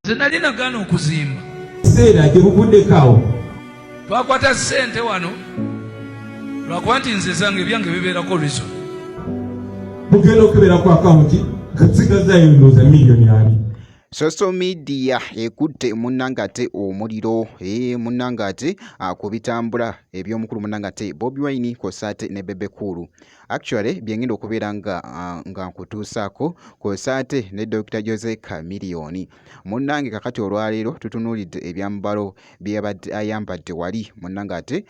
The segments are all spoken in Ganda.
Nze nali nagaana okuzimba seera gyebuvuddekawo twakwata ssente wano lwakuba nti nze zange ebyange bibeerako rizo mugenda okebera ku akawunti katsigazayo ndowooza miliyoni 2. Social media ekutte munnangate omuliro munnangate ku bitambula eby'omukulu munnangate Bobi Wine Kosate ne Bebe Cool. Actually byengenda okubeera nga nkutuusaako Kosate ne Dr. Jose Chameleone. Munnange kakati olwaleero tutunuulidde ebyambalo byabadde ayambadde wali munnangate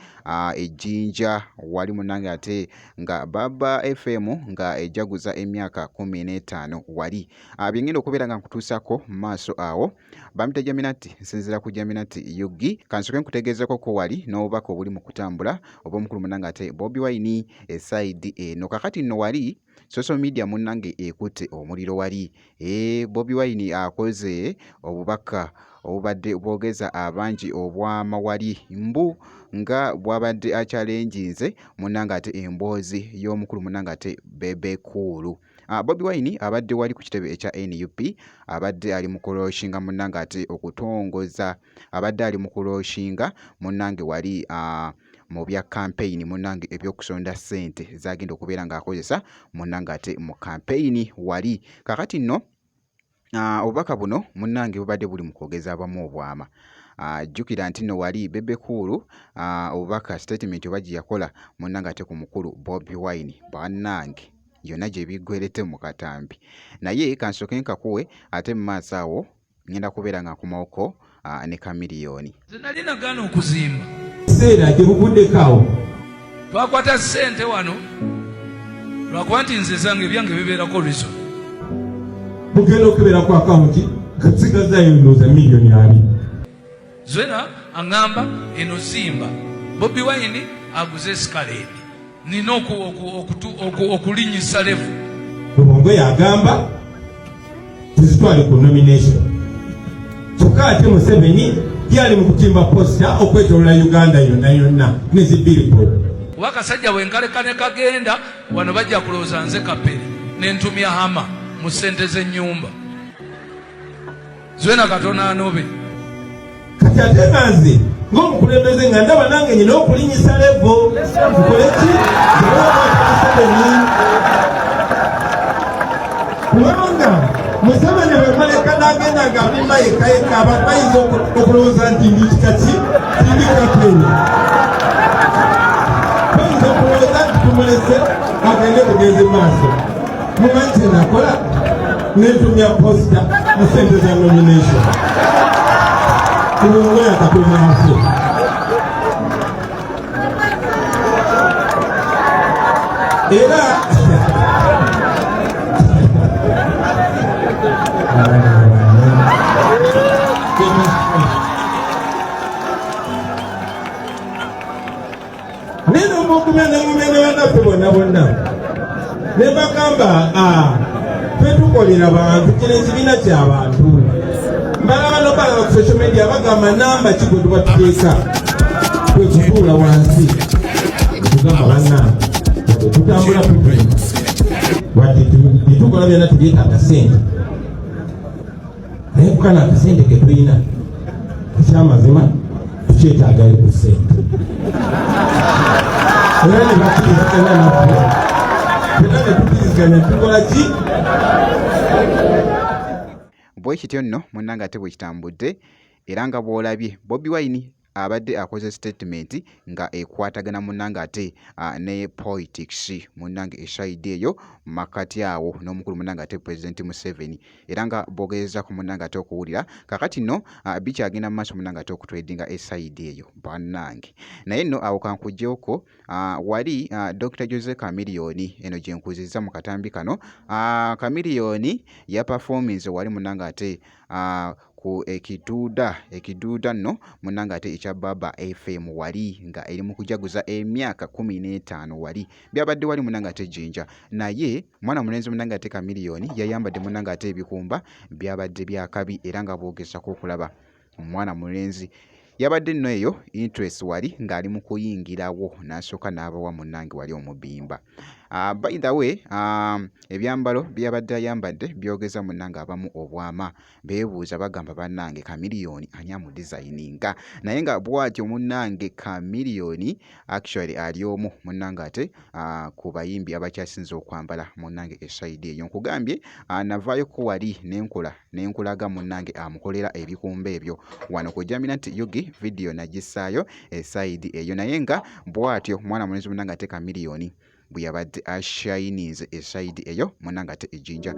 ejjinja wali munnangate nga Baba FM nga ejaguza emyaka 15 wali byengenda okubeera nga nkutuusaako maaso awo bamita Jaminati nsinzira ku Jaminati Yugi kansoke nkutegeezako ko wali n'obubaka obuli mu kutambula obw'omukulu munnangate Bobi Wine eside eno kakati nno wali social media munnange ekutte omuliro wali Bobi Wine akoze obubaka obubadde bwogeza abangi obw'amawali mbu nga bwabadde achallenginze munnangate emboozi y'omukulu munnangate Bebe Cool. Bobi Wine abadde wali ku kitebe ekya NUP abadde ali mu kuloshinga munnangate okutongoza abadde ali mu kuloshinga munnange wali mu bya campaign munnange ebyokusonda ssente zagenda okubeera ng'akozesa munnangate mu campaign wali kakati nno obubaka buno munnange bubadde buli mu kwogeza abamu obwama jjukira nti nno wali Bebe Cool obubaka statement oba gye yakola munnangate ku mukulu Bobi Wine bannange yonna gye biggwerete mu katambi naye kansoke nkakuwe ate mu maaso awo ngenda kubeera nga nkomawoko ne Chameleone. Nze nali nagaana okuzimba seera gyebuvuddekawo twakwata ssente wano lwakuba nti nze zange ebyange bibeerako rizo mugenda okebera ku akawunti katsigazayo ndowooza miliyoni 2. Zwena aŋŋamba eno zimba Bobi Wine aguze escalade nina okulinyisa levu Lubongo yagamba tuzitwale ku nomination kyokka ate Museveni yali mu kutimba posta okwetolola Uganda yonna nezi billboard kuba kasajja bwenkaleka ne kagenda wano bajja kulowooza nze kapere nentumya hama mu ssente z'ennyumba Zwena Katonda anobe kati ate nze ng'omukulembeze nga ndaba nange nyina okulinyisa levo nkoleki kubanga Museveni bwe maleka n'agenda ng'abimba yekka abantu bayinza okulowooza nti ndi kikaki tindi kapere bayinza okulowooza nti tumulese agende kugenza maaso mumanyi kye nakola nentumya posta mu ssente za nomination Lubongo yakatumyansi era neno mugumene bannaffe bonna ne bagamba twetukolera bantu kino ekibiina ky'abantu balaba nobalaba ku social media bagamba namba kigo tubatuteeka kwekutuula wansi tugamba bannange tutambula wadde tetukola byonna tubyetaaga ssente naye kukana akasente ke tulina ekyamazima tukyetaagayo ku ssente era ne bakkiriziganya naffe era ne tukkiriziganya tukola ki bwe kityo nno munnangate bwe kitambudde era nga bw'olabye Bobi Wine abadde akoze statement nga ekwatagana munnangate ne politics munnange eside eyo makati awo n'omukulu munnangate President Museveni era nga bogeza ku munnangate okuwulira kakati nno bikyagenda mu maaso munnangate okutwedinga eside eyo bannange naye nno awo kankuggyeko wali Dr. Jose Chameleone eno gye nkuzizza mu katambi kano Chameleone ya performance wali munnangate ku ekiduuda nno munnangate ekya Baba FM wali nga eri mu kujaguza emyaka 15 wali byabadde wali munnangate jinja naye mwana mulenzi munnangate Chameleone yayambadde munnangate ebikumba byabadde byakabi era nga boogezako okulaba omwana mulenzi yabadde nno eyo interest wali ng'ali mu kuyingirawo n'asooka n'abawa munnange wali omubimba By the way, ebyambalo byabadde ayambadde byogeza munnange abamu obwama, beebuuza bagamba bannange Chameleone ani amudesigninga, naye nga bw'atyo munnange Chameleone actually ali omu munnange ate ku bayimbi abakyasinze okwambala munnange esayidi eyo. Nkugambye navaayo ko wali nenkulaga munnange amukolera ebikumba ebyo wano ku Jaminant Yugi, video nagissaayo esayidi eyo, naye nga bw'atyo mwana mulenzi munnange ate Chameleone bwe yabadde ashayinize esayidi eyo munnange ate ejjinja.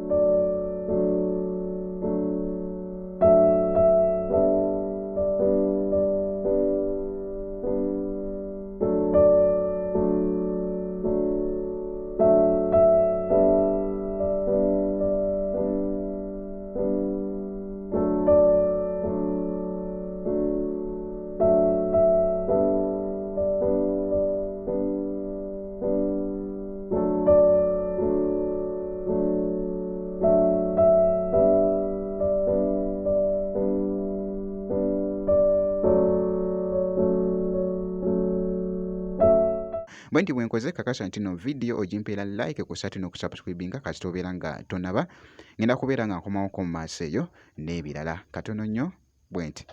Bwe nti bwenkoze kakasa nti no video ogimpeera like kusatu n'okusubscribinga kasita obeera nga tonaba, ngenda kubeera nga nkomawoko mu maaso eyo n'ebirala katono nnyo bwe nti.